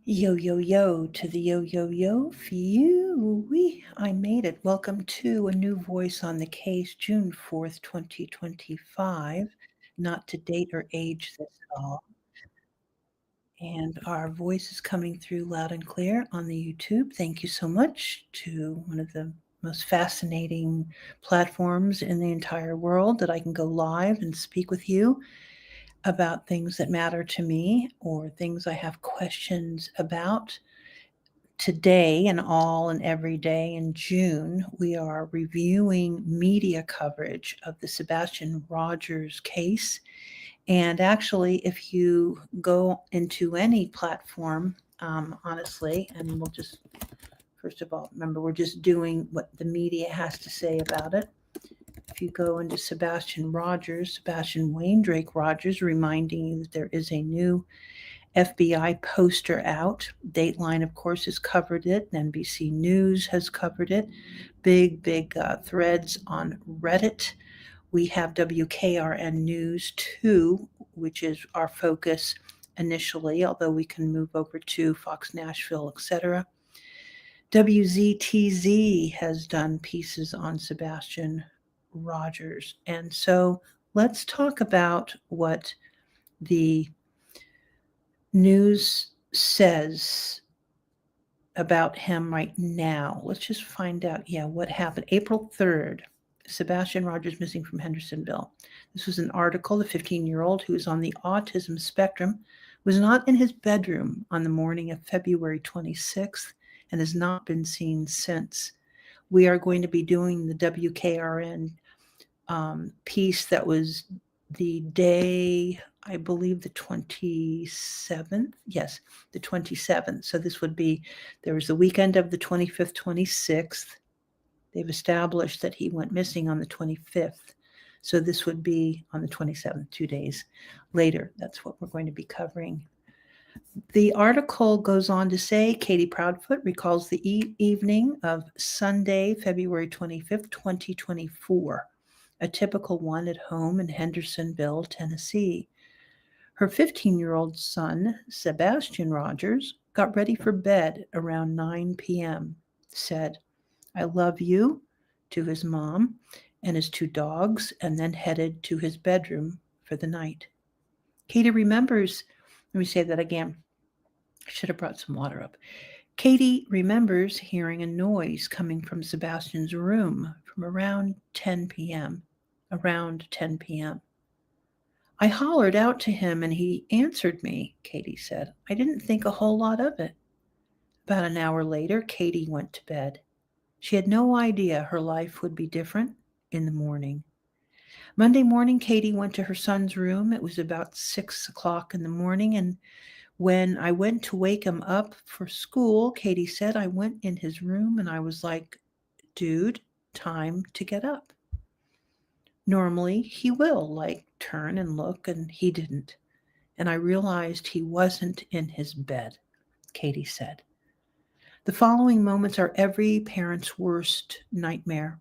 Yo, yo, yo, to the yo, yo, yo, phew, I made it. Welcome to a new voice on the case, June 4th, 2025. Not to date or age this at all. And our voice is coming through loud and clear on the YouTube. Thank you so much to one of the most fascinating platforms in the entire world that I can go live and speak with you about things that matter to me or things I have questions about. Today and all and every day in June, we are reviewing media coverage of the Sebastian Rogers case. And actually, if you go into any platform, honestly, and we'll just, first of all, remember, we're just doing what the media has to say about it. If you go into Sebastian Wayne Drake Rogers, reminding you that there is a new FBI poster out. Dateline, of course, has covered it. NBC News has covered it. Big threads on Reddit. We have WKRN News 2, which is our focus initially, although we can move over to Fox Nashville, etc. WZTZ has done pieces on Sebastian Rogers. And so let's talk about what the news says about him right now. Let's just find out, what happened. April 3rd, Sebastian Rogers missing from Hendersonville. This was an article. The 15-year-old who is on the autism spectrum was not in his bedroom on the morning of February 26th and has not been seen since. We are going to be doing the WKRN piece that was the day, I believe, the 27th. Yes, the 27th. So this would be, there was the weekend of the 25th, 26th. They've established that he went missing on the 25th. So this would be on the 27th, 2 days later. That's what we're going to be covering. The article goes on to say Katie Proudfoot recalls the evening of Sunday, February 25th, 2024, a typical one at home in Hendersonville, Tennessee. Her 15-year-old son, Sebastian Rogers, got ready for bed around 9 p.m., said, "I love you," to his mom and his two dogs, and then headed to his bedroom for the night. Katie remembers, let me say that again. I should have brought some water up. Katie remembers hearing a noise coming from Sebastian's room from around 10 p.m. Around 10 p.m. "I hollered out to him and he answered me," Katie said. "I didn't think a whole lot of it." About an hour later, Katie went to bed. She had no idea her life would be different in the morning. Monday morning, Katie went to her son's room. It was about 6 o'clock in the morning, and when I went to wake him up for school, Katie said, I went in his room and I was like, "Dude, time to get up." Normally, he will, like, turn and look, and he didn't. And I realized he wasn't in his bed, Katie said. The following moments are every parent's worst nightmare.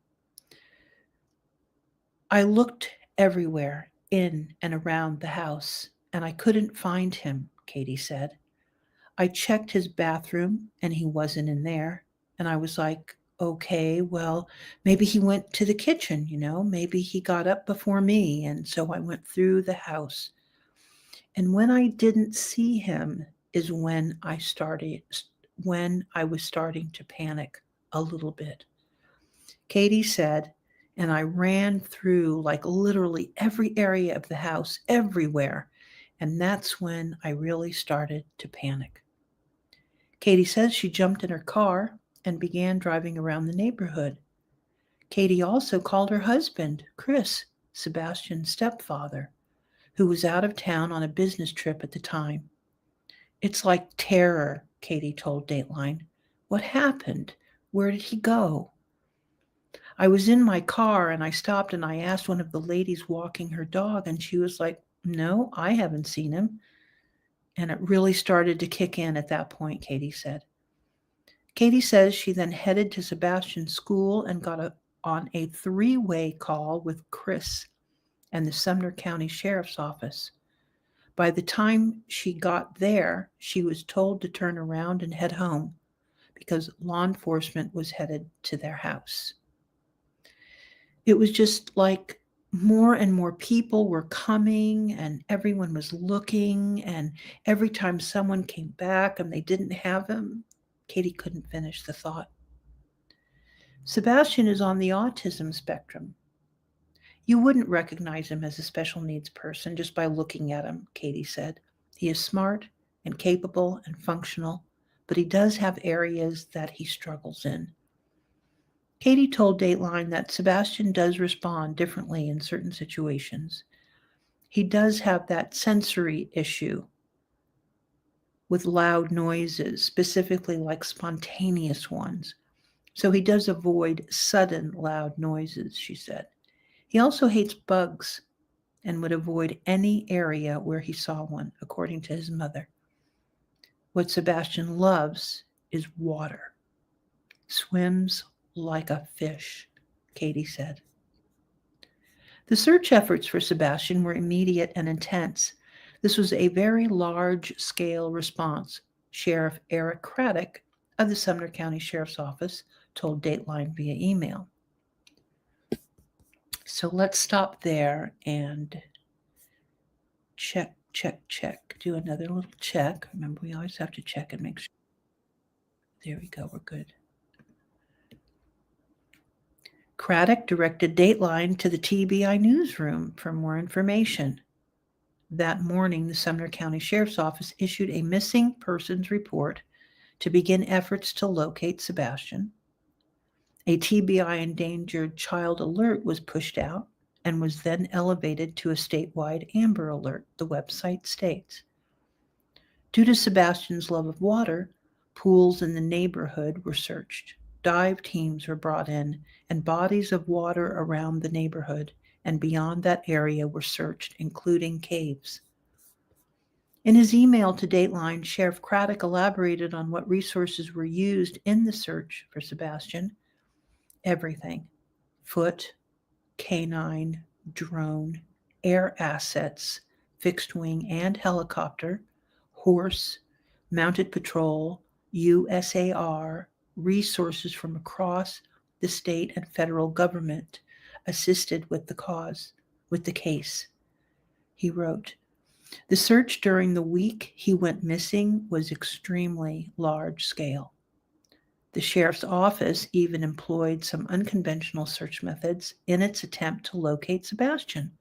"I looked everywhere in and around the house, and I couldn't find him," Katie said. "I checked his bathroom, and he wasn't in there. And I was like, okay, well, maybe he went to the kitchen, maybe he got up before me. And so I went through the house. And when I didn't see him is when I was starting to panic a little bit." Katie said, "And I ran through like literally every area of the house, everywhere. And that's when I really started to panic." Katie says she jumped in her car and began driving around the neighborhood. Katie also called her husband, Chris, Sebastian's stepfather, who was out of town on a business trip at the time. "It's like terror," Katie told Dateline. "What happened? Where did he go?" "I was in my car and I stopped and I asked one of the ladies walking her dog, and she was like, 'No, I haven't seen him.'" And it really started to kick in at that point, Katie said. Katie says she then headed to Sebastian's school and got on a three-way call with Chris and the Sumner County Sheriff's Office. By the time she got there, she was told to turn around and head home because law enforcement was headed to their house. It was just like more and more people were coming and everyone was looking. And every time someone came back and they didn't have him, Katie couldn't finish the thought. Sebastian is on the autism spectrum. You wouldn't recognize him as a special needs person just by looking at him, Katie said. He is smart and capable and functional, but he does have areas that he struggles in. Katie told Dateline that Sebastian does respond differently in certain situations. He does have that sensory issue with loud noises, specifically like spontaneous ones. So he does avoid sudden loud noises, she said. He also hates bugs and would avoid any area where he saw one, according to his mother. What Sebastian loves is water. Swims like a fish, Katie said. The search efforts for Sebastian were immediate and intense. This was a very large-scale response, Sheriff Eric Craddock of the Sumner County Sheriff's Office told Dateline via email. So let's stop there and check. Do another little check. Remember, we always have to check and make sure. There we go. We're good. Craddock directed Dateline to the TBI newsroom for more information. That morning, the Sumner County Sheriff's Office issued a missing persons report to begin efforts to locate Sebastian. A TBI endangered child alert was pushed out and was then elevated to a statewide Amber Alert, the website states. Due to Sebastian's love of water, pools in the neighborhood were searched. Dive teams were brought in, and bodies of water around the neighborhood and beyond that area were searched, including caves. In his email to Dateline, Sheriff Craddock elaborated on what resources were used in the search for Sebastian. Everything: foot, canine, drone, air assets, fixed wing and helicopter, horse, mounted patrol, USAR, resources from across the state and federal government assisted with the case. He wrote, "The search during the week he went missing was extremely large scale. The sheriff's office even employed some unconventional search methods in its attempt to locate Sebastian.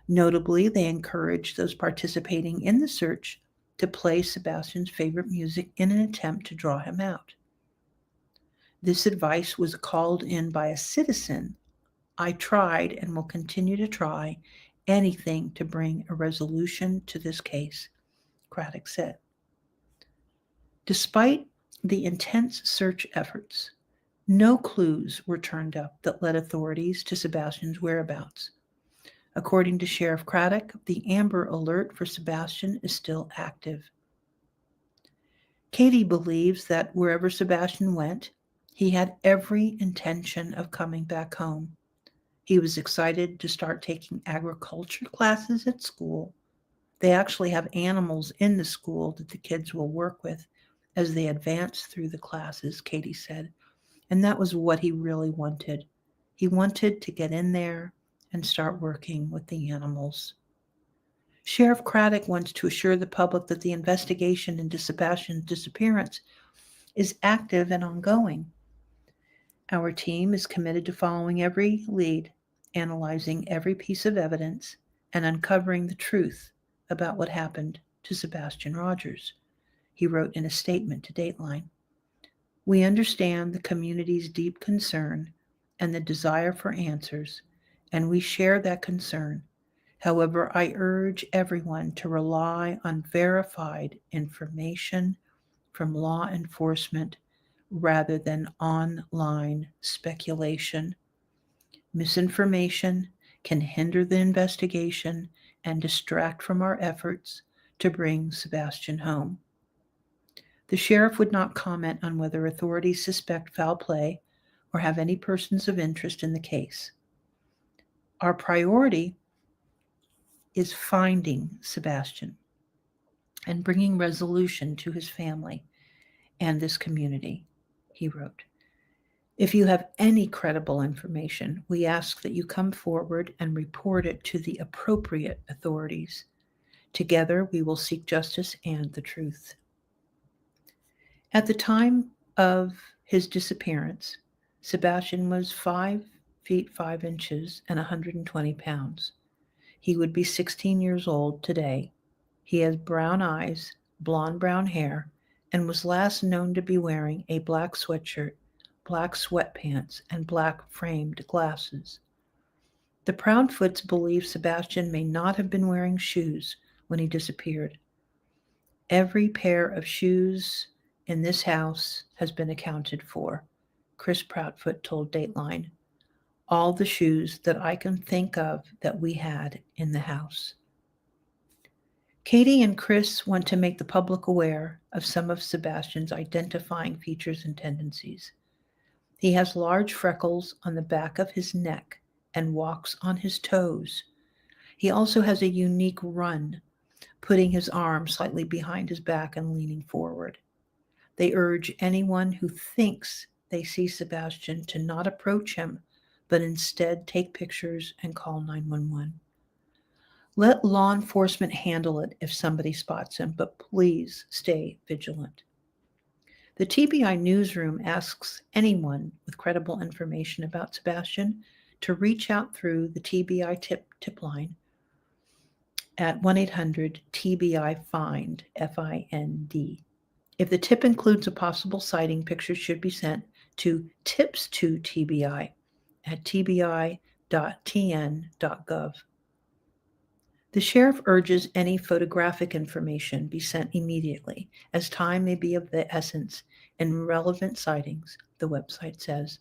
Notably, they encouraged those participating in the search to play Sebastian's favorite music in an attempt to draw him out. This advice was called in by a citizen. I tried and will continue to try anything to bring a resolution to this case," Craddock said. Despite the intense search efforts, no clues were turned up that led authorities to Sebastian's whereabouts. According to Sheriff Craddock, the Amber Alert for Sebastian is still active. Katie believes that wherever Sebastian went, he had every intention of coming back home. He was excited to start taking agriculture classes at school. They actually have animals in the school that the kids will work with as they advance through the classes, Katie said. And that was what he really wanted. He wanted to get in there and start working with the animals. Sheriff Craddock wants to assure the public that the investigation into Sebastian's disappearance is active and ongoing. Our team is committed to following every lead, analyzing every piece of evidence, and uncovering the truth about what happened to Sebastian Rogers, he wrote in a statement to Dateline. We understand the community's deep concern and the desire for answers, and we share that concern. However, I urge everyone to rely on verified information from law enforcement rather than online speculation. Misinformation can hinder the investigation and distract from our efforts to bring Sebastian home. The sheriff would not comment on whether authorities suspect foul play or have any persons of interest in the case. Our priority is finding Sebastian and bringing resolution to his family and this community, he wrote. If you have any credible information, we ask that you come forward and report it to the appropriate authorities. Together, we will seek justice and the truth. At the time of his disappearance, Sebastian was 5 feet 5 inches and 120 pounds. He would be 16 years old today. He has brown eyes, blonde brown hair, and was last known to be wearing a black sweatshirt, black sweatpants, and black framed glasses. The Proudfoots believe Sebastian may not have been wearing shoes when he disappeared. Every pair of shoes in this house has been accounted for, Chris Proudfoot told Dateline. All the shoes that I can think of that we had in the house. Katie and Chris want to make the public aware of some of Sebastian's identifying features and tendencies. He has large freckles on the back of his neck and walks on his toes. He also has a unique run, putting his arm slightly behind his back and leaning forward. They urge anyone who thinks they see Sebastian to not approach him, but instead take pictures and call 911. Let law enforcement handle it if somebody spots him, but please stay vigilant. The TBI newsroom asks anyone with credible information about Sebastian to reach out through the TBI tip line at 1-800-TBI-FIND, F-I-N-D. If the tip includes a possible sighting, pictures should be sent to tips2TBI at tbi.tn.gov. The sheriff urges any photographic information be sent immediately, as time may be of the essence in relevant sightings, the website says.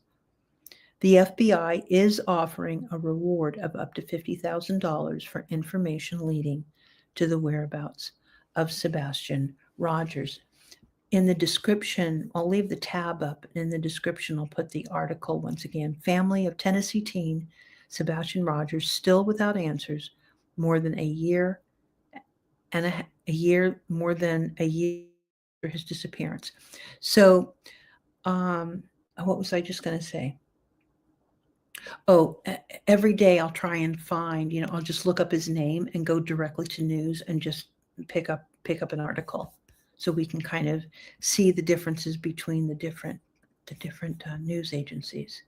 The FBI is offering a reward of up to $50,000 for information leading to the whereabouts of Sebastian Rogers. In the description, I'll leave the tab up. In the description, I'll put the article once again. Family of Tennessee teen Sebastian Rogers still without answers more than a year more than a year after his disappearance. So, what was I just going to say? Oh, every day I'll try and find, I'll just look up his name and go directly to news and just pick up an article, so we can kind of see the differences between the different news agencies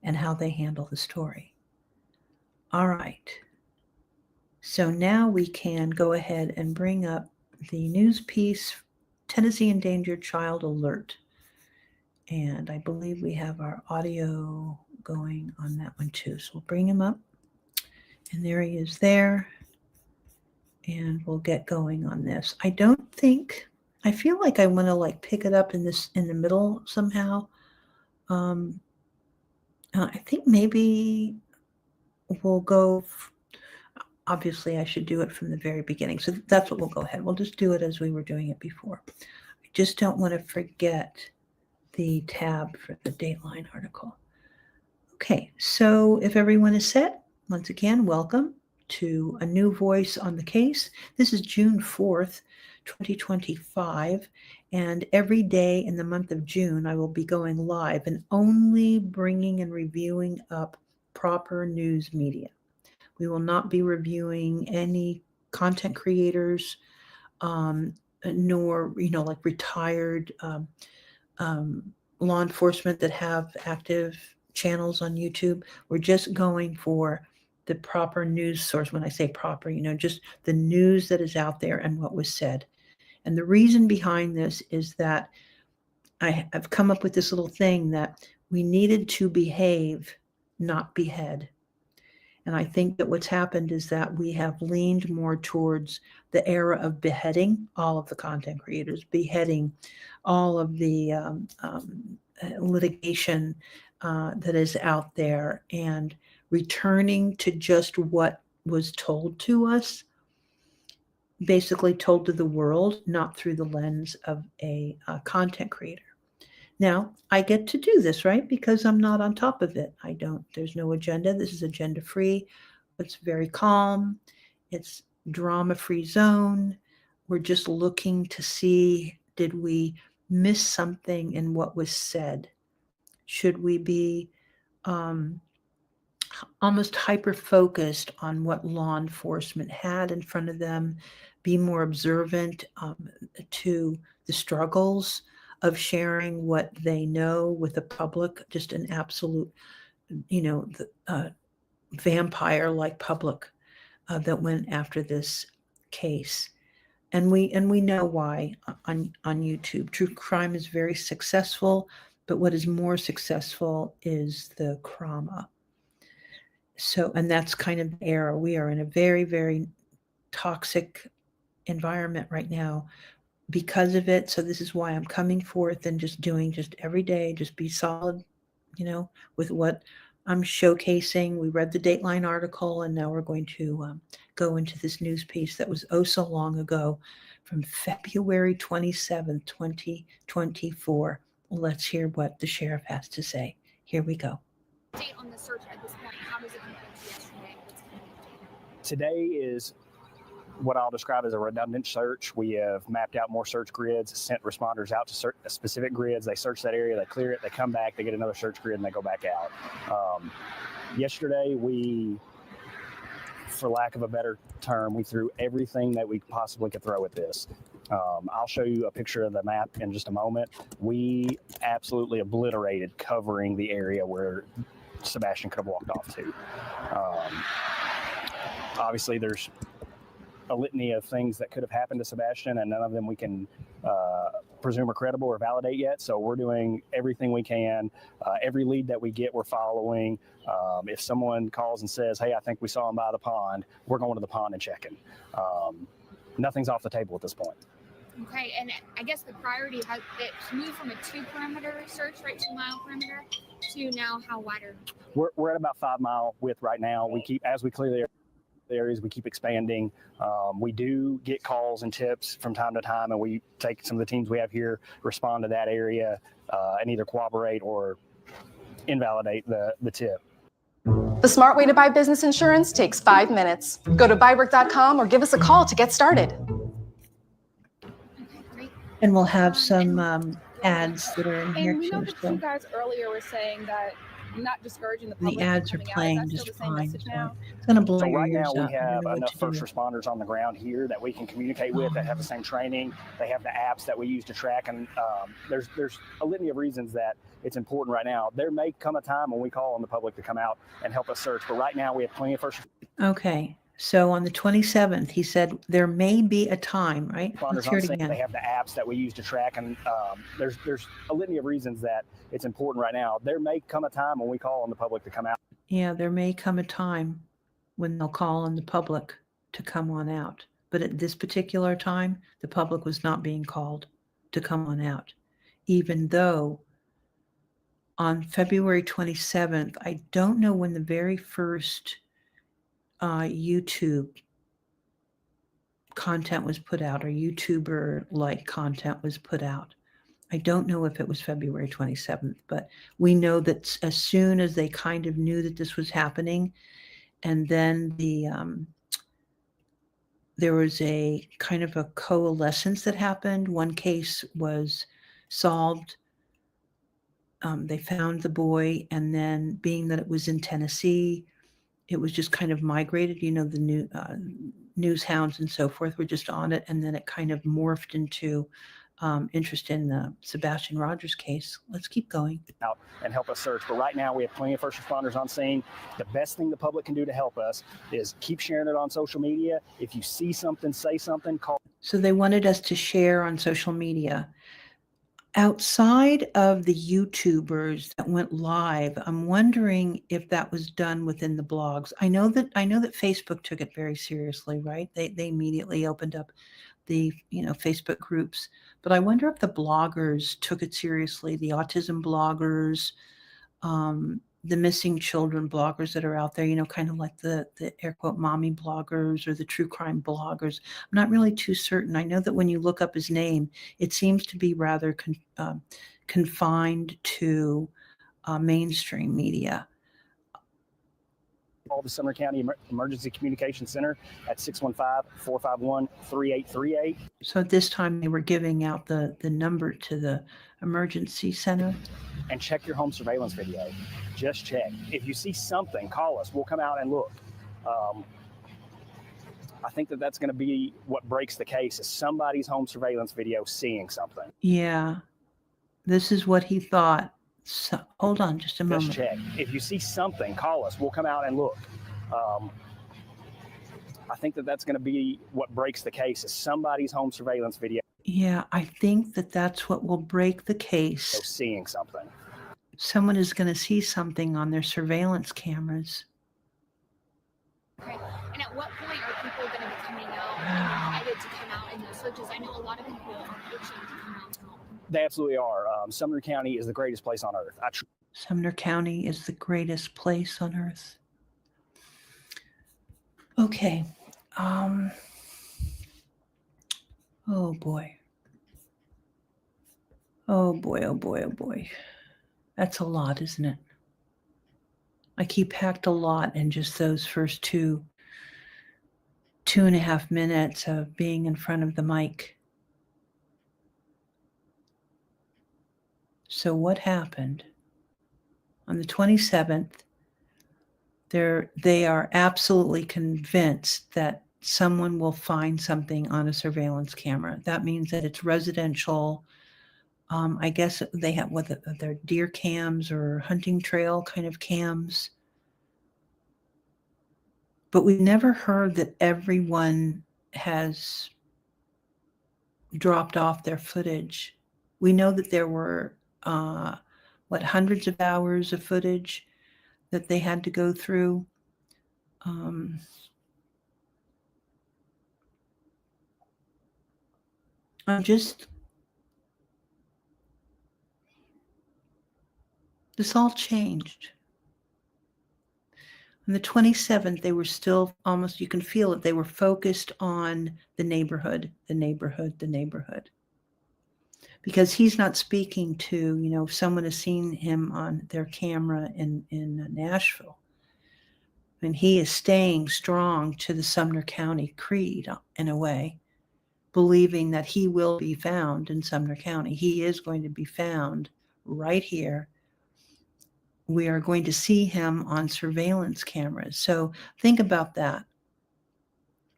and how they handle the story. All right. So now we can go ahead and bring up the news piece, Tennessee Endangered Child Alert. And I believe we have our audio going on that one too. So we'll bring him up. And there he is there. And we'll get going on this. I feel like I want to pick it up in the middle somehow. I think maybe we'll go... Obviously, I should do it from the very beginning. So that's what we'll go ahead. We'll just do it as we were doing it before. I just don't want to forget the tab for the Dateline article. Okay, so if everyone is set, once again, welcome to a new voice on the case. This is June 4th, 2025. And every day in the month of June, I will be going live and only bringing and reviewing up proper news media. We will not be reviewing any content creators, nor, retired law enforcement that have active channels on YouTube. We're just going for the proper news source. When I say proper, just the news that is out there and what was said. And the reason behind this is that I've come up with this little thing that we needed to behave, not behead. And I think that what's happened is that we have leaned more towards the era of beheading all of the content creators, beheading all of the litigation that is out there, and returning to just what was told to us, basically told to the world, not through the lens of a content creator. Now, I get to do this, right? Because I'm not on top of it. There's no agenda. This is agenda free. It's very calm. It's drama-free zone. We're just looking to see, did we miss something in what was said? Should we be almost hyper-focused on what law enforcement had in front of them, be more observant to the struggles of sharing what they know with the public, just an absolute, vampire-like public that went after this case. And we know why on YouTube. True crime is very successful, but what is more successful is the trauma. So, and that's kind of the era. We are in a very, very toxic environment right now because of it. So this is why I'm coming forth and just doing just every day, just be solid, with what I'm showcasing. We read the Dateline article, and now we're going to go into this news piece that was oh so long ago from February 27th, 2024. Let's hear what the sheriff has to say. Here we go. On the search at this point, how does it compare to yesterday? What's been updated? Today is what I'll describe as a redundant search. We have mapped out more search grids, sent responders out to specific grids. They search that area, they clear it, they come back, they get another search grid, and they go back out. Yesterday, we, for lack of a better term, we threw everything that we possibly could throw at this. I'll show you a picture of the map in just a moment. We absolutely obliterated covering the area where Sebastian could have walked off to. Obviously, there's a litany of things that could have happened to Sebastian, and none of them we can presume are credible or validate yet. So we're doing everything we can. Every lead that we get, we're following. If someone calls and says, hey, I think we saw him by the pond, we're going to the pond and checking. Nothing's off the table at this point. Okay, and I guess the priority has it moved from a 2-perimeter search, right, 2-mile perimeter, to now how wider? We're at about 5-mile width right now. We keep, as we clear the areas, we keep expanding. We do get calls and tips from time to time, and we take some of the teams we have here, respond to that area, and either corroborate or invalidate the tip. The smart way to buy business insurance takes 5 minutes. Go to buybrick.com or give us a call to get started. And we'll have some ads that are in here And we know too. that So you guys earlier were saying that not discouraging the public. the ads are from coming playing out. Is that just still the same fine. message So now? it's going to blow So your right ears now we out. I don't have know what enough to first do. responders on the ground here that we can communicate with, that have the same training. They have the apps that we use to track, and there's a litany of reasons that it's important right now. There may come a time when we call on the public to come out and help us search, but right now we have plenty of first Okay. So on the 27th, he said there may be a time, right? Let's responders hear on it scene. again. They have the apps that we use to track, and there's a litany of reasons that it's important right now. There may come a time when we call on the public to come out. Yeah, there may come a time when they'll call on the public to come on out. But at this particular time, the public was not being called to come on out, even though on February 27th, I don't know when the very first YouTube content was put out, or YouTuber-like content was put out. I don't know if it was February 27th, but we know that as soon as they kind of knew that this was happening, and then there was a kind of a coalescence that happened. One case was solved. They found the boy, and then being that it was in Tennessee, it was just kind of migrated. The new news hounds and so forth were just on it, and then it kind of morphed into interest in the Sebastian Rogers case. Let's keep going. Out and help us search. But right now we have plenty of first responders on scene. The best thing the public can do to help us is keep sharing it on social media. If you see something, say something, call. So they wanted us to share on social media. Outside of the YouTubers that went live, I'm wondering if that was done within the blogs. I know that Facebook took it very seriously, right? They immediately opened up the Facebook groups, but I wonder if the bloggers took it seriously. The autism bloggers, the missing children bloggers that are out there, kind of like the air quote mommy bloggers or the true crime bloggers. I'm not really too certain. I know that when you look up his name, it seems to be rather confined to mainstream media. Call the Sumner County Emergency Communication Center at 615-451-3838. So at this time, they were giving out the number to the emergency center. And check your home surveillance video. Just check. If you see something, call us. We'll come out and look. I think that's going to be what breaks the case, is somebody's home surveillance video seeing something. Yeah, this is what he thought. So, hold on just a moment. Just check. If you see something, call us. We'll come out and look. I think that's going to be what breaks the case, is somebody's home surveillance video. Yeah, I think that's what will break the case. Seeing something. Someone is going to see something on their surveillance cameras. Okay. And at what point are people going to be coming out and invited to come out in those searches? I know a lot of people are itching to come out and help. They absolutely are. Sumner County is the greatest place on earth. Sumner County is the greatest place on earth. Okay. Oh boy. Oh boy, oh boy, oh boy. That's a lot, isn't it? Like he packed a lot in just those first two and a half minutes of being in front of the mic. So what happened? On the 27th, they are absolutely convinced that someone will find something on a surveillance camera. That means that it's residential. I guess they have their deer cams or hunting trail kind of cams. But we never heard that everyone has dropped off their footage. We know that there were, hundreds of hours of footage that they had to go through. This all changed. On the 27th, they were still almost, you can feel it, they were focused on the neighborhood. Because he's not speaking to, if someone has seen him on their camera in Nashville. And he is staying strong to the Sumner County creed in a way, believing that he will be found in Sumner County. He is going to be found right here. We are going to see him on surveillance cameras. So think about that.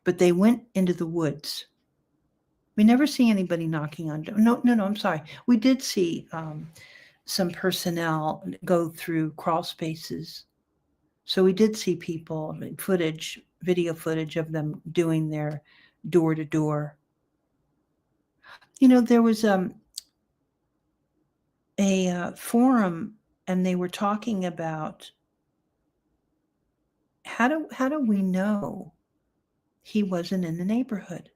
But they went into the woods. We never see anybody knocking on doors. No, I'm sorry. We did see some personnel go through crawl spaces. So we did see people, video footage of them doing their door to door. There was a forum, and they were talking about how do we know he wasn't in the neighborhood?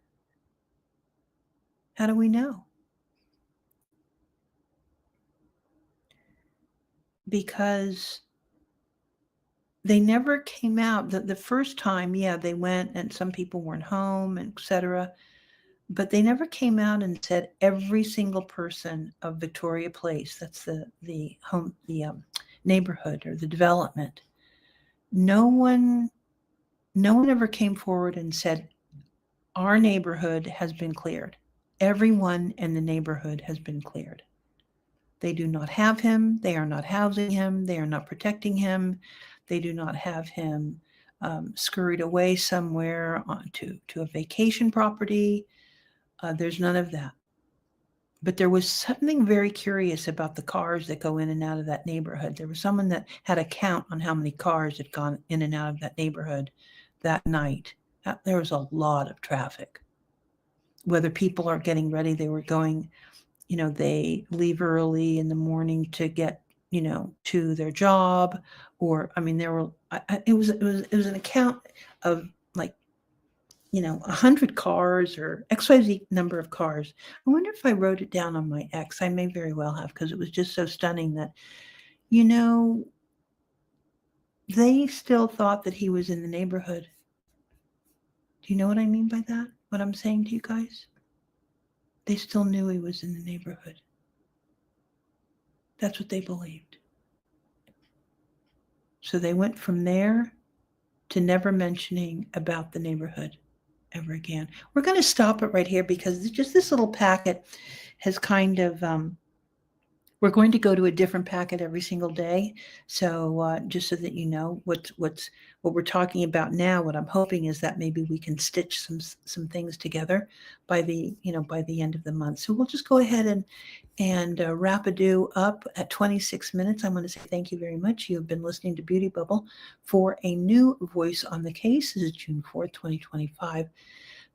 How do we know? Because they never came out. The first time, they went and some people weren't home, etc. But they never came out and said every single person of Victoria Place, that's the neighborhood or the development. No one ever came forward and said, our neighborhood has been cleared. Everyone in the neighborhood has been cleared. They do not have him. They are not housing him. They are not protecting him. They do not have him scurried away somewhere to a vacation property. There's none of that. But there was something very curious about the cars that go in and out of that neighborhood. There was someone that had a count on how many cars had gone in and out of that neighborhood that night. There was a lot of traffic. Whether people are getting ready, they were going, they leave early in the morning to get, to their job, or, it was an account of 100 cars or XYZ number of cars. I wonder if I wrote it down on my X. I may very well have, because it was just so stunning that, they still thought that he was in the neighborhood. Do you know what I mean by that? What I'm saying to you guys? They still knew he was in the neighborhood. That's what they believed. So they went from there to never mentioning about the neighborhood ever again. We're going to stop it right here because just this little packet has kind of, we're going to go to a different packet every single day. So just so that you know what we're talking about now, what I'm hoping is that maybe we can stitch some things together by the end of the month. So we'll just go ahead and wrap-a-do up at 26 minutes. I want to say thank you very much. You have been listening to Beauty Bubble for a new voice on the case. This is June 4th, 2025,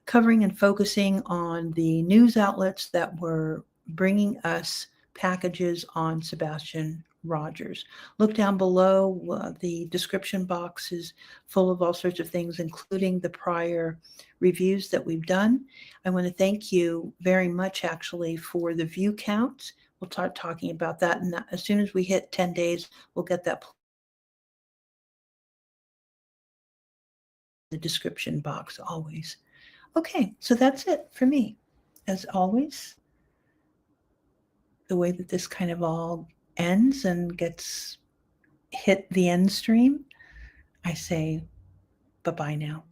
covering and focusing on the news outlets that were bringing us packages on Sebastian Rogers. Look down below. The description box is full of all sorts of things, including the prior reviews that we've done. I want to thank you very much, actually, for the view count. We'll start talking about that. And as soon as we hit 10 days, we'll get that in the description box always. Okay, so that's it for me. As always, the way that this kind of all ends and gets hit the end stream, I say bye-bye now.